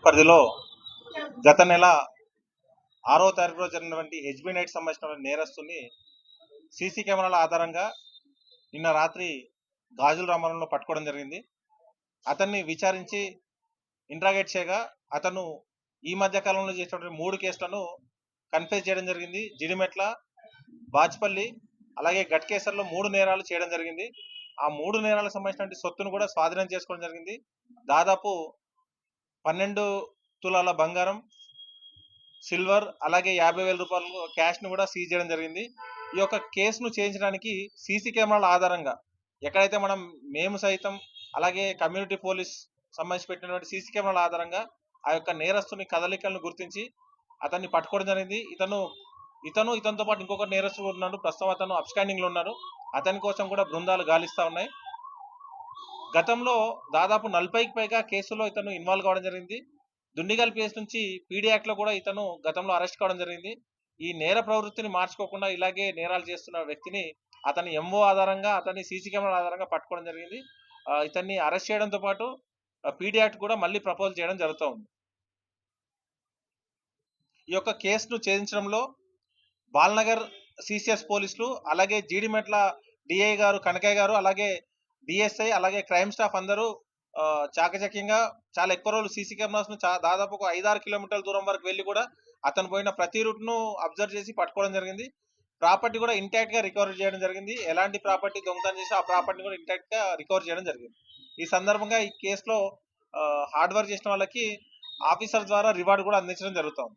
పరిధిలో గత నెల 6వ తారీఖులో జరిగినటువంటి హెచ్బీ నైట్ సంబంధించిన నేరస్తుని సీసీ కెమెరాల ఆధారంగా నిన్న రాత్రి గాజుల రామారంలో పట్టుకోవడం జరిగింది. అతన్ని విచారించి ఇంట్రాగేట్ చేయగా అతను ఈ మధ్య కాలంలో చేసినటువంటి 3 కేసులను కన్ఫెస్ చేయడం జరిగింది. జిడిమెట్ల, బాచ్పల్లి అలాగే గట్కేసర్లో 3 నేరాలు చేయడం జరిగింది. ఆ 3 నేరాలకు సంబంధించినటువంటి సొత్తును కూడా స్వాధీనం చేసుకోవడం జరిగింది. దాదాపు 12 తులాల బంగారం, సిల్వర్ అలాగే 50,000 రూపాయలు క్యాష్ను కూడా సీజ్ చేయడం జరిగింది. ఈ యొక్క కేసును చేయించడానికి సీసీ కెమెరాల ఆధారంగా ఎక్కడైతే మేము సైతం అలాగే కమ్యూనిటీ పోలీస్ సంబంధించి పెట్టినటువంటి సీసీ కెమెరాల ఆధారంగా ఆ యొక్క నేరస్తుని కదలికలను గుర్తించి అతన్ని పట్టుకోవడం జరిగింది. ఇతనితో పాటు ఇంకొక నేరస్తుడు ఉన్నాడు. ప్రస్తుతం అతను అబ్స్కాండింగ్ లో ఉన్నారు. అతని కోసం కూడా బృందాలు గాలిస్తా ఉన్నాయి. గతంలో దాదాపు 40కి పైగా కేసుల్లో ఇతను ఇన్వాల్వ్ కావడం జరిగింది. దుండిగల్ పిఎస్ నుంచి పీడీ యాక్ట్ లో కూడా ఇతను గతంలో అరెస్ట్ కావడం జరిగింది. ఈ నేర ప్రవృత్తిని మార్చుకోకుండా ఇలాగే నేరాలు చేస్తున్న వ్యక్తిని అతని ఎంఓ ఆధారంగా అతని సీసీ కెమెరా ఆధారంగా పట్టుకోవడం జరిగింది. ఇతన్ని అరెస్ట్ చేయడంతో పాటు పీడీ యాక్ట్ కూడా మళ్ళీ ప్రపోజ్ చేయడం జరుగుతూ ఉంది. ఈ యొక్క కేసును ఛేదించడంలో బాల్నగర్ సిసిఎస్ పోలీసులు అలాగే జీడిమెట్ల డిఐ గారు కనకయ్య గారు అలాగే డిఎస్ఐ అలాగే క్రైమ్ స్టాఫ్ అందరూ చాకచక్యంగా చాలా ఎక్కువ రోజులు సీసీ కెమెరాస్ ను దాదాపు ఒక 5-6 కిలోమీటర్ల దూరం వరకు వెళ్ళి కూడా అతను పోయిన ప్రతి రూట్ ను అబ్జర్వ్ చేసి పట్టుకోవడం జరిగింది. ప్రాపర్టీ కూడా ఇంటాక్ట్ గా రికవర్ చేయడం జరిగింది. ఎలాంటి ప్రాపర్టీ దొంగతనం చేసి ఆ ప్రాపర్టీ కూడా ఇంటాక్ట్ గా రికవర్ చేయడం జరిగింది. ఈ సందర్భంగా ఈ కేసులో హార్డ్ వర్క్ చేసిన వాళ్ళకి ఆఫీసర్ ద్వారా రివార్డు కూడా అందించడం జరుగుతుంది.